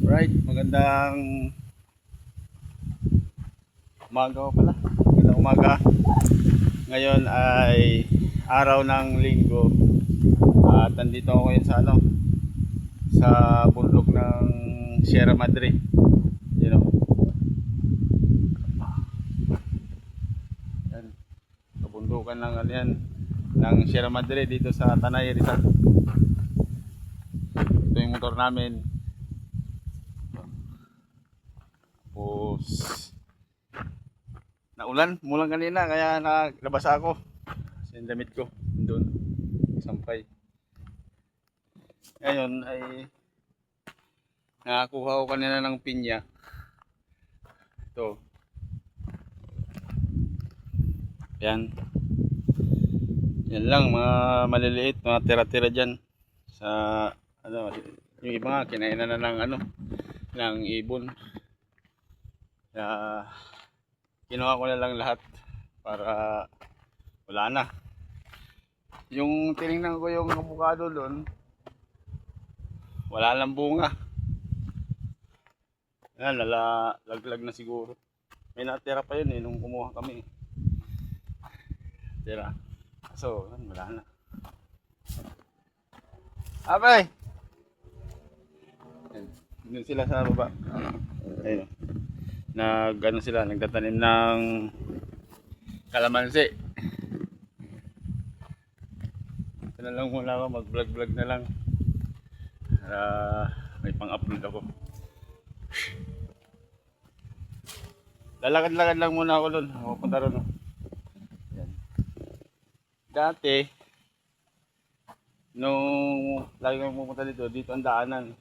Right, magandang umaga ko pala. Magandang umaga. Ngayon ay araw ng linggo. At nandito ako ngayon sa sa bundok ng Sierra Madre. You know. Yan. Kabundukan ng yan ng Sierra Madre dito sa Tanay Rizal. Ito yung motor namin. Tapos naulan, mulan kanina kaya nabasa ako. Kasi yung damit ko doon, sampay. Ngayon ay nakakuha ko kanina ng pinya. Ito. Yan. Yan lang, mga maliliit, mga tira-tira dyan. Sa, yung iba nga, kinainan na ng ibon. Kaya, kinuha ko na lang lahat para wala na. Yung tinignan ko yung avocado doon, wala lang bunga. Yan, laglag na siguro. May natira pa yun nung kumuha kami. Tira. So, wala na. Abay! Doon sila sa baba. Ayun. Nagtatanim ng kalamansi. Ito na lang muna ako, mag-vlog na lang. May pang-upload ako. Lalakad-lakad lang muna ako doon. Pupunta ron. Yan. Dati, nung lagi kami pupunta dito ang daanan.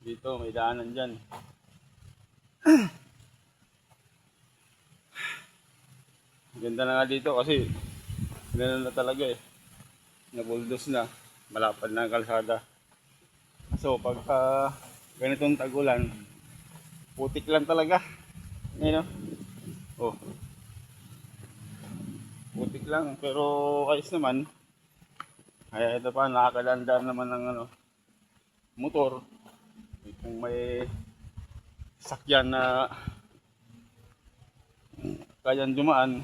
Dito, may daanan dyan. Ganda na nga dito kasi ganda na talaga eh. Nabuldos na. Malapad na ang kalsada. So, pagka ganitong tag-ulan, putik lang talaga. Ayun o. Oh. Putik lang. Pero ayos naman. Kaya ito pa, nakakadandar naman ng motor. Kung may sakyan na kayang dumaan,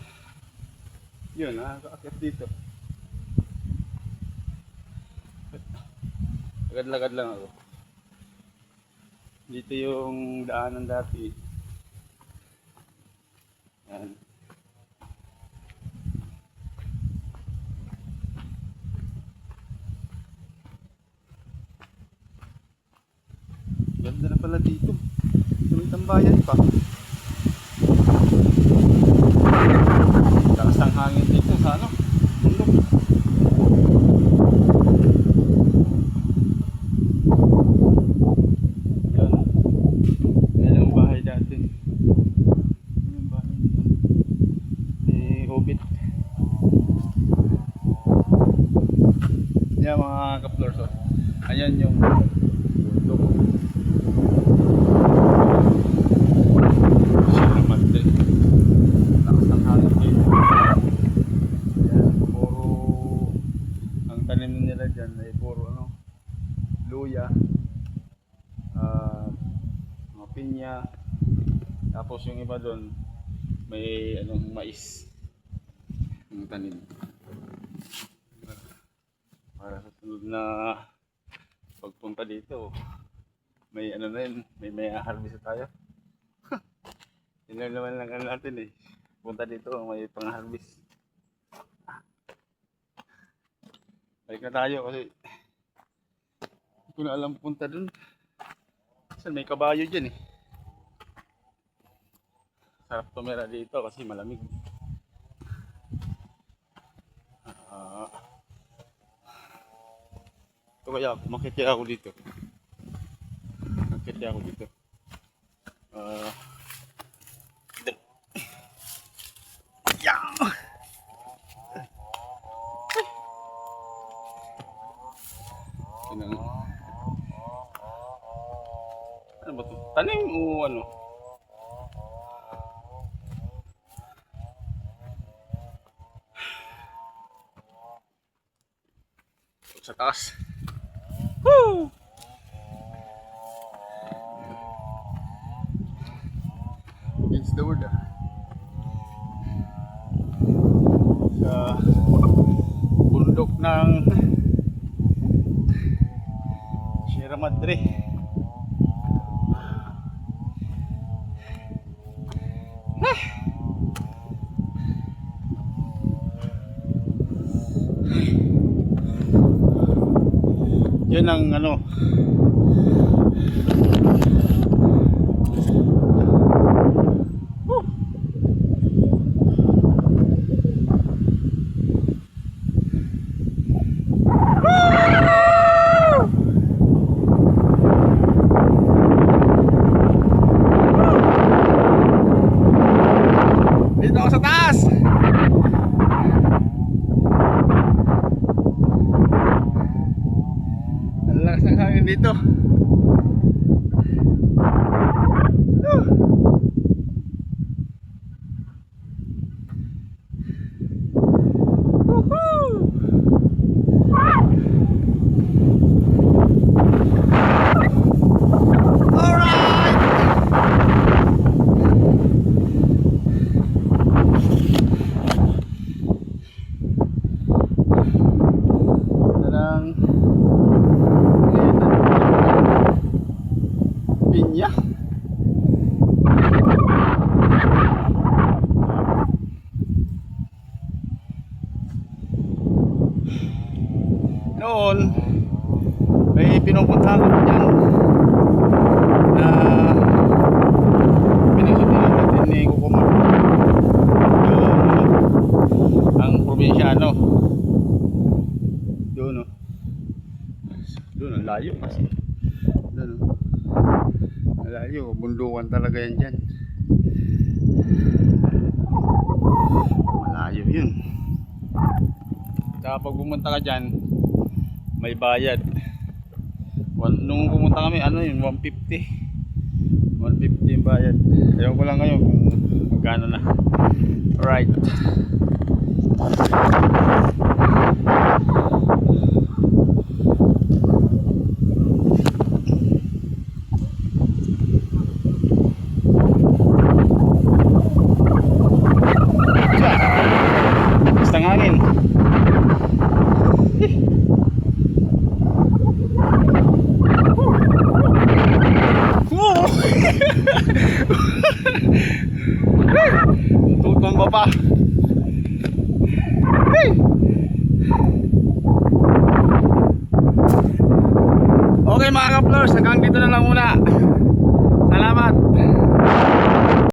yun, nakakakit dito. Lagad-lagad lang ako. Dito yung daanan dati. Yan. Ganda na pala dito. May tambayan pa. Lakas ng hangin dito sa bundok. Yan ang bahay dati. Yan ang bahay ni Hobbit. Yan mga ka-floors. Ayan yung bundok. Tanim nila dyan ay puro luya, mga pinya, tapos yung iba doon may mais yung tanim para sa sunod na pagpunta dito may na yun, may harvest tayo. Yun lang naman lang natin eh, punta dito may pang harvest. Balik na tayo kasi hindi ko na alam punta dun. Kasi may kabayo dyan eh. Sarap tumira dito kasi malamig. Ito kaya makikita ako dito. Makikita ako dito. Yeah. Ano ba ito? Tanim o ano? Sa taas. Praise the Lord. Sa bundok ng Sierra Madre. Yan ang ano. Dito ako sa taas. Ang lakas ng hangin dito. Pinya. Noon may pinupuntahan ko dyan na pinasutulan natin ni Kukumar ang probinsyano doon, no? Doon ang layo kasi doon, no? Malayo, bundukan talaga yan dyan. Malayo yun. Saka pag pumunta ka dyan, may bayad. Nung pumunta kami, ano yun, 150. 150 yung bayad. Ewan ko lang ngayon kung magkano na. Alright. Bastang hangin. Tutumba pa. Okay mga ka-floors, hanggang dito na lang muna. Salamat.